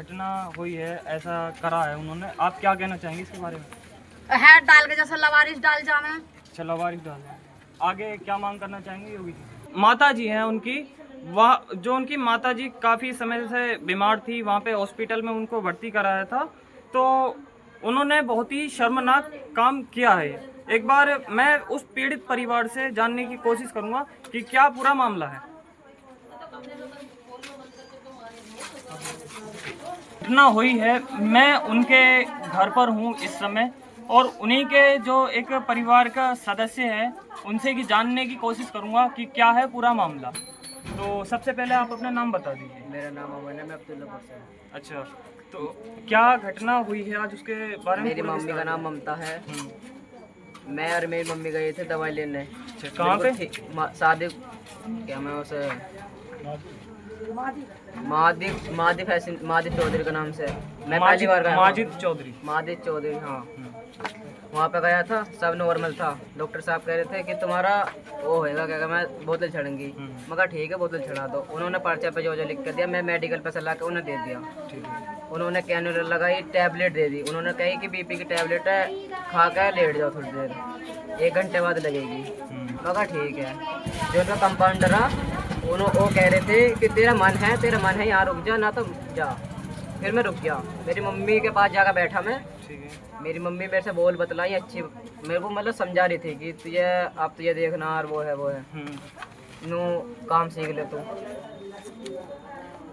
घटना हुई है, ऐसा करा है उन्होंने, आप क्या कहना चाहेंगे इसके बारे में? हेड डाल के जैसे लवारिश डाल जावे। अच्छा, लवारिश डाल है। आगे क्या मांग करना चाहेंगे योगी जी? माता जी हैं उनकी, वह जो उनकी माता जी काफ़ी समय से बीमार थी, वहाँ पे हॉस्पिटल में उनको भर्ती कराया था, तो उन्होंने बहुत ही शर्मनाक काम किया है। एक बार मैं उस पीड़ित परिवार से जानने की कोशिश करूँगा कि क्या पूरा मामला है। घटना हुई है, मैं उनके घर पर हूँ इस समय, और उन्हीं के जो एक परिवार का सदस्य है उनसे की जानने की कोशिश करूँगा कि क्या है पूरा मामला। तो सबसे पहले आप अपना नाम बता दीजिए। मेरा नाम अमन है, मैं अब्दुल्लापुर से हूँ। अच्छा, तो क्या घटना हुई है आज, उसके बारे में? मेरी मम्मी का नाम ममता है। मैं और मेरी मम्मी गए थे दवाई लेने। अच्छा, कहाँ पे? शादी क्या मैं उसे मादिफ चौधरी का नाम से। मैं पहली बार गया। माजिद चौधरी, हाँ। वहाँ पे गया था, सब नॉर्मल था। डॉक्टर साहब कह रहे थे कि तुम्हारा वो होएगा क्या, मैं बोतल छड़ूंगी। मैं कहा ठीक है, बोतल छड़ा दो। उन्होंने पर्चे पे जो लिख कर दिया, मैं मेडिकल पे से ला के उन्हें दे दिया। उन्होंने कैनुला लगाई, टैबलेट दे दी। उन्होंने कही कि बीपी की टैबलेट है, खा के लेट जाओ थोड़ी देर, 1 घंटे बाद लगेगी। मैं कहा ठीक है। जो उनका कंपाउंडर है वो कह रहे थे कि तेरा मन है यहाँ रुक जा, ना तो जा। फिर मैं रुक गया। मेरी मम्मी के पास जाकर बैठा मैं। मेरी मम्मी मेरे से बोल बतलाई अच्छी, मेरे को मतलब समझा रही थी कि तुझे देखना और वो है नू काम सीख ले तू।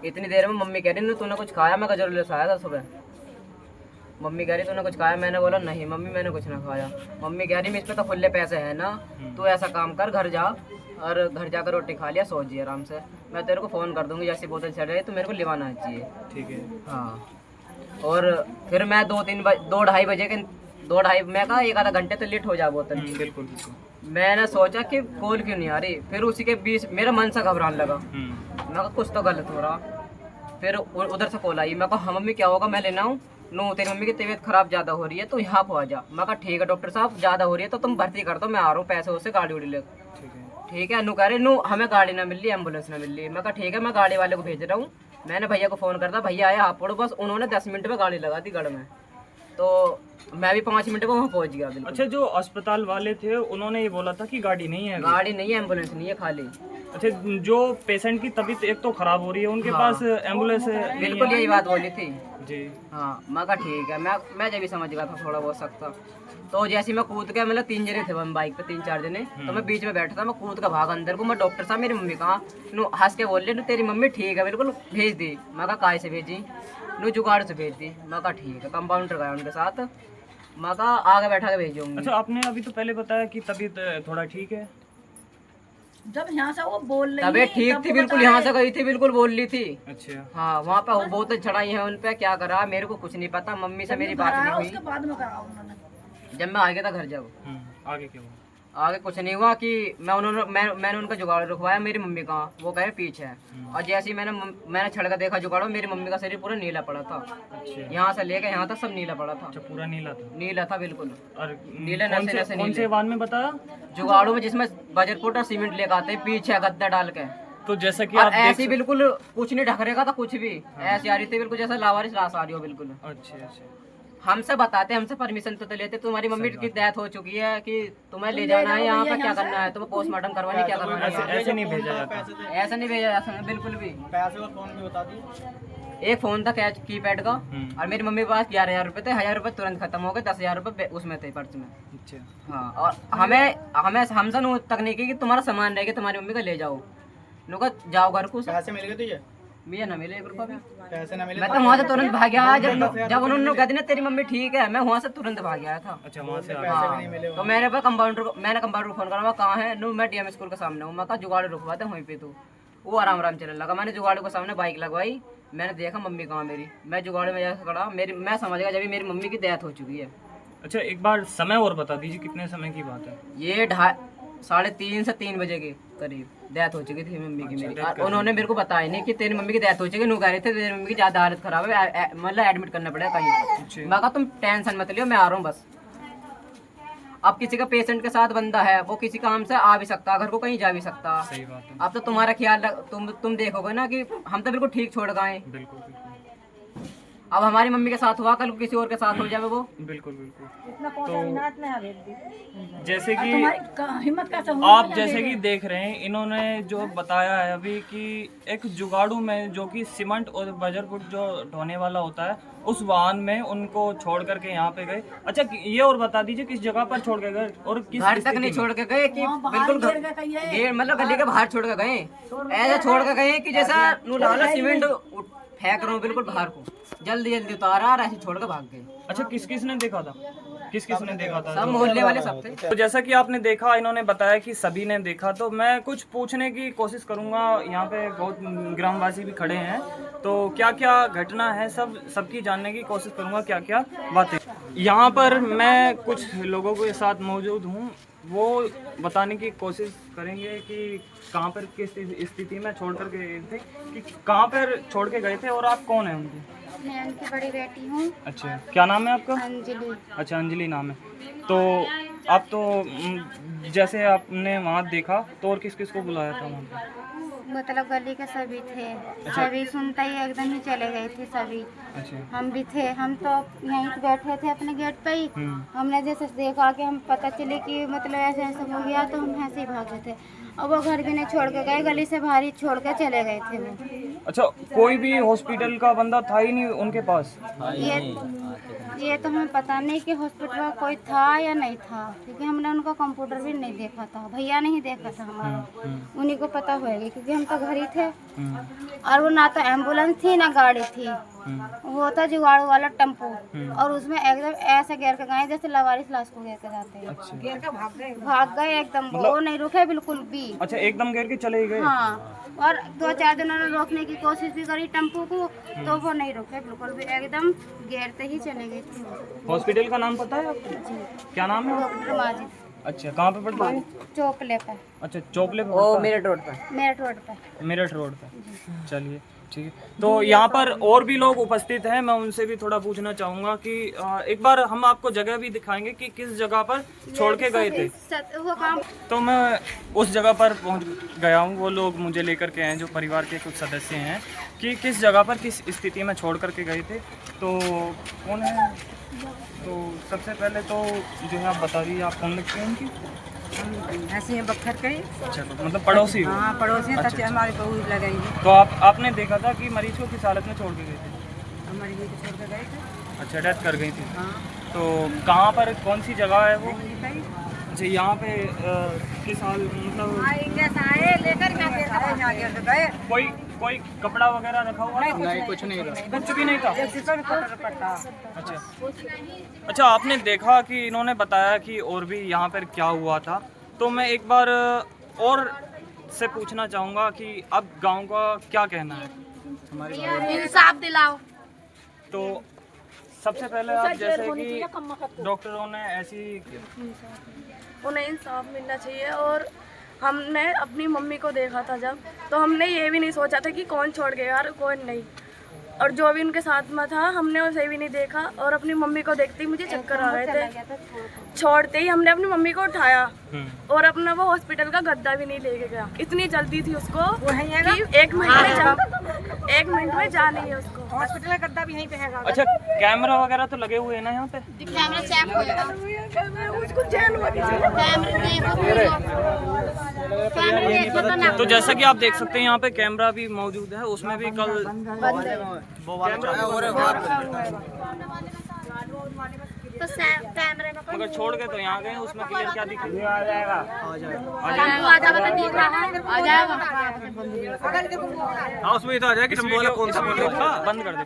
इतनी देर में मम्मी कह रही तूने कुछ खाया? मैं गजर ले आया था सुबह। मम्मी कह रही तूने कुछ खाया? मैंने बोला नहीं मम्मी, मैंने कुछ ना खाया। मम्मी कह रही इसमें तो खुले पैसे है ना, तू ऐसा काम कर, घर जा और घर जाकर रोटी खा लिया, सो जी आराम से। मैं तेरे को फ़ोन कर दूंगी जैसी बोतल चढ़ रही तो मेरे को लिवाना चाहिए। ठीक है, हाँ। और फिर मैं 2-2:30 बजे के 2:30 मैं कहा 1 आधा घंटे तो लेट हो जा बोतल। बिल्कुल। मैंने सोचा कि कॉल क्यों नहीं आ रही। फिर उसी के बीच मेरा मन सा घबराने लगा। मैं कहा कुछ तो गलत हो रहा। फिर उधर से कॉल आई। मैं कहा हाँ मम्मी क्या होगा, मैं लेना हूँ। नो तेरी मम्मी की तबीयत खराब ज़्यादा हो रही है तो यहाँ पर आ जा। मैं कहा ठीक है डॉक्टर साहब, ज़्यादा हो रही है तो तुम भर्ती कर दो, मैं आ रहा हूँ पैसे उससे गाड़ी उड़ी ले। ठीक है। नू कह रहे नू हमें गाड़ी ना मिल रही, एम्बुलेंस ना मिल रही। मैं कहा ठीक है, मैं गाड़ी वाले को भेज रहा हूँ। मैंने भैया को फ़ोन कर दिया, भैया आया आप पढ़ो बस। उन्होंने 10 मिनट में गाड़ी लगा दी गढ़ में, तो मैं भी 5 मिनट में वहाँ पहुँच गया। अच्छा, जो अस्पताल वाले थे उन्होंने ये बोला था कि गाड़ी नहीं है? गाड़ी नहीं है, एम्बुलेंस नहीं है खाली। अच्छा, जो पेशेंट की तबीयत एक तो खराब हो रही है, उनके पास एम्बुलेंस बिल्कुल यही बात बोली थी जी। हाँ। मैं कहा ठीक है। मैं जब भी समझ गया था थोड़ा बहुत सकता। तो जैसे मैं कूद के, मतलब 3 जने थे हम बाइक पे, 3-4 जने, तो मैं बीच में बैठा था। मैं कूद का भागा अंदर को। मैं डॉक्टर साहब मेरी मम्मी कहाँ नू हंस के बोल रहे तेरी मम्मी ठीक है बिल्कुल, भेज दी। मैं कहा काय से भेजी? नू जुगाड़ से भेज दी। मैं कहा ठीक है। कंपाउंडर गया उनके साथ। मैं कहा आगे बैठा के भेजूंगी। अच्छा, आपने अभी तो पहले बताया कि तबीयत थोड़ा ठीक है। जब यहाँ से वो बोल रही तबीयत ठीक थी बिल्कुल, यहाँ से गई थी बिल्कुल बोल रही थी। अच्छा, हाँ। वहाँ पे बोतल चढ़ाई है उन पे, क्या करा मेरे को कुछ नहीं पता। मम्मी से मेरी बात नहीं हुई। उसके बाद में करा उन्होंने। जब मैं आ गया था घर, जब आगे क्या हुआ? आगे कुछ नहीं हुआ कि मैंने उनका जुगाड़ रुकवाया। मेरी मम्मी कहाँ, वो कहे पीछे है। और जैसे ही मैंने छड़ का देखा जुगाड़ो, मेरी मम्मी का शरीर पूरा नीला पड़ा था। अच्छा, यहाँ से लेके यहाँ तक सब नीला पड़ा था। अच्छा, पूरा नीला था? नीला था बिल्कुल। और नीले नशे कौन से वाहन में बताया? जुगाड़ो में, जिसमें बजरपुट और सीमेंट लेकर आते पीछे गद्दा डाल के। तो जैसा कि और आप ऐसी बिल्कुल कुछ नहीं ढक रहेगा था कुछ भी। ऐसी आ रही थी बिल्कुल जैसा लावारिस लाश आ रही हो बिल्कुल। अच्छा, हमसे बताते, हमसे परमिशन तो लेते, तुम्हारी मम्मी की डेथ हो चुकी है कि तुम्हें ले जाना है यहाँ पे, क्या करना है तुम्हें, पोस्टमार्टम करवानी, क्या करवाना है। ऐसे नहीं भेजा जाता। ऐसा नहीं भेजा जाता बिल्कुल भी। पैसे और फोन भी बता दी। एक फोन था कैच कीपैड का, और मेरी मम्मी के पास 11,000 रुपए थे। 1,000 रुपए तुरंत खत्म हो गए, 10,000 रुपए उसमें थे पर्स में। अच्छा, हाँ। और हमसे तकनीकी कि तुम्हारा सामान रहेगा, तुम्हारी मम्मी का ले जाओ। नुका जाओ घर को। पैसे मिल गए तुझे? भैया ना मिले 1 रुपया भी। पैसे ना मिले? मैं तो वहाँ से तुरंत भाग गया। जब उन्होंने कहा ना तेरी मम्मी ठीक है, मैं वहाँ से तुरंत भाग गया था। अच्छा, वहाँ से पैसे भी नहीं मिले? तो मैंने कंपाउंडर को फोन करा, कहाँ है? नो मैं डीएम स्कूल के सामने हूँ। मैं कहा जुगाड़ रुकवाते वहीं पे। तो वो आराम चलने लगा। मैंने जुगाड़ के सामने बाइक लगवाई। मैंने देखा मम्मी कहाँ मेरी। मैं जुगाड़ में जैसे खड़ा, मैं समझ गया जब मेरी मम्मी की डेथ हो चुकी है। अच्छा, एक बार समय और बता दीजिए, कितने समय की बात है? ये 3:30 से 3 बजे के करीब डेथ हो चुकी थी मम्मी की मेरी। और उन्होंने मेरे को बताया नहीं कि तेरी मम्मी की डेथ हो चुकी है। नु कह रहे थे तेरी मम्मी की ज़्यादा हालत खराब है, मतलब एडमिट करना पड़ेगा कहीं। मैं कहा तुम टेंशन मत लियो, मैं आ रहा हूँ बस। अब किसी का पेशेंट के साथ बंदा है, वो किसी काम से आ भी सकता, घर को कहीं जा भी सकता। सही बात है। अब तो तुम्हारा ख्याल तुम देखोगे ना कि हम तो बिल्कुल ठीक छोड़ गए। बिल्कुल। अब हमारी मम्मी के साथ हुआ, कल किसी और के साथ हो जाए वो। बिल्कुल बिल्कुल। तो जैसे कि हिम्मत कैसे आप जैसे कि देख रहे हैं, इन्होंने जो बताया है अभी कि एक जुगाड़ू में जो कि सीमेंट और बजरपुर जो ढोने वाला होता है उस वाहन में उनको छोड़ करके यहाँ पे गए। अच्छा ये और बता दीजिए किस जगह पर छोड़ के गए और किस घर तक नहीं छोड़ के गए कि बिल्कुल गेट मतलब गली के बाहर छोड़ के गए, ऐसे छोड़ के गए कि जैसा सीमेंट फेंक रहा हूँ बिल्कुल बाहर को, जल्दी जल्दी उतारा और ऐसे छोड़ के भाग गए। अच्छा किस किस ने देखा था? किस किस ने देखा था? सब मोहल्ले वाले सब थे। तो जैसा कि आपने देखा, इन्होंने बताया कि सभी ने देखा, तो मैं कुछ पूछने की कोशिश करूंगा। यहाँ पे बहुत ग्रामवासी भी खड़े हैं, तो क्या क्या घटना है सबकी जानने की कोशिश करूंगा, क्या क्या बातें। यहाँ पर मैं कुछ लोगों के साथ मौजूद हूँ, वो बताने की कोशिश करेंगे कि कहाँ पर किस स्थिति में छोड़ कर गए थे, कि कहाँ पर छोड़ के गए थे और आप कौन हैं उनके? मैं उनकी बड़ी बेटी हूँ। अच्छा क्या नाम है आपका? अंजलि। अच्छा अंजलि नाम है। तो आप तो जैसे आपने वहाँ देखा तो और किस किस को बुलाया था वहाँ पे? मतलब गली के सभी थे, सभी सुनते ही एकदम ही चले गए थे सभी। अच्छा हम भी थे, हम तो यहीं पे बैठे थे अपने गेट पे ही। हमने जैसे देखा कि हम पता चले कि मतलब ऐसे ऐसे हो गया, तो हम ऐसे ही भागे थे और वो घर भी नहीं छोड़ के गए, गली से बाहर ही छोड़ के चले गए थे वो। अच्छा कोई भी हॉस्पिटल का बंदा था ही नहीं उनके पास? ये तो हमें पता नहीं कि हॉस्पिटल में कोई था या नहीं था, क्योंकि हमने उनका कंप्यूटर भी नहीं देखा था, भैया ने ही देखा था हमारा, उन्हीं को पता होएगी क्योंकि हम तो घर ही थे। और वो ना तो एम्बुलेंस थी ना गाड़ी थी, वो था जुगाड़ू वाला टेम्पो, और उसमें एकदम ऐसे गिर के गए जैसे लवारिस लाश को गिर के जाते हैं। अच्छा। गिर के भाग गए एकदम, वो नहीं रुके बिल्कुल भी। अच्छा एकदम गिर के चले गए? हाँ, और 2-4 दिनों ने रोकने की कोशिश भी करी टेम्पो को, तो वो नहीं रुके बिल्कुल भी, एकदम गिरते ही चले गए थे। हॉस्पिटल का नाम पता है आपको? क्या नाम है? डॉक्टर माजिद। अच्छा कहाँ पे पड़ता है? चोपले पे। अच्छा चोपले पे ओ पड़ता है? मेरठ रोड पे। मेरठ रोड पे। मेरठ रोड पे। चलिए ठीक है। तो यहाँ पर और भी लोग उपस्थित हैं, मैं उनसे भी थोड़ा पूछना चाहूँगा कि एक बार हम आपको जगह भी दिखाएंगे कि किस जगह पर छोड़ के गए थे। वो काम तो मैं उस जगह पर पहुँच गया हूँ, वो लोग मुझे लेकर के हैं जो परिवार के कुछ सदस्य हैं, कि किस जगह पर किस स्थिति में छोड़ करके गए थे। तो कौन है? तो सबसे पहले तो जो है आप बता दीजिए, आप कौन लगते हैं उनकी? ऐसे हैं बख्तर के। अच्छा तो मतलब पड़ोसी हो? हाँ पड़ोसी, अच्छा, तब हमारी बहू लगाई। तो आपने देखा था कि मरीज को किस हालत में छोड़ के गए थे? हमारी बेटी छोड़ के गए थे। अच्छा डेथ कर गई थी। हाँ तो कहाँ पर, कौन सी जगह है वो? अच्छा यहाँ पे किस हाल मतलब कोई कपड़ा वगैरह रखा हुआ था? नहीं कुछ नहीं था। कुछ भी नहीं था। अच्छा आपने देखा कि इन्होंने बताया कि और भी यहाँ पर क्या हुआ था, तो मैं एक बार और से पूछना चाहूँगा कि अब गांव का क्या कहना है? इंसाफ दिलाओ। तो सबसे पहले आप जैसे कि डॉक्टरों ने ऐसी, उन्हें इंसाफ मिलना चाहिए। और हमने अपनी मम्मी को देखा था जब, तो हमने ये भी नहीं सोचा था कि कौन छोड़ गया और कौन नहीं, और जो भी उनके साथ में था हमने उसे भी नहीं देखा। और अपनी मम्मी को देखते ही मुझे चक्कर आ रहे थे, छोड़ते ही हमने अपनी मम्मी को उठाया और अपना वो हॉस्पिटल का गद्दा भी नहीं लेके गया, इतनी जल्दी थी उसको कि 1 मिनट में जा नहीं है उसको, हॉस्पिटल का गद्दा भी यहीं पे है। अच्छा कैमरा वगैरह तो लगे हुए हैं ना यहाँ पे? कैमरा चेक होएगा, उसको जेल तो जैसा कि आप देख सकते हैं यहाँ पे कैमरा भी मौजूद है, उसमें भी कल तो कैमरे में मगर छोड़ के तो यहाँ गए, उसमें क्लियर क्या दिख रहा है? आ जाएगा तो दिख रहा है, आ जाएगा। हाँ उसमें तो आ जाएगा कि बंद कर दे।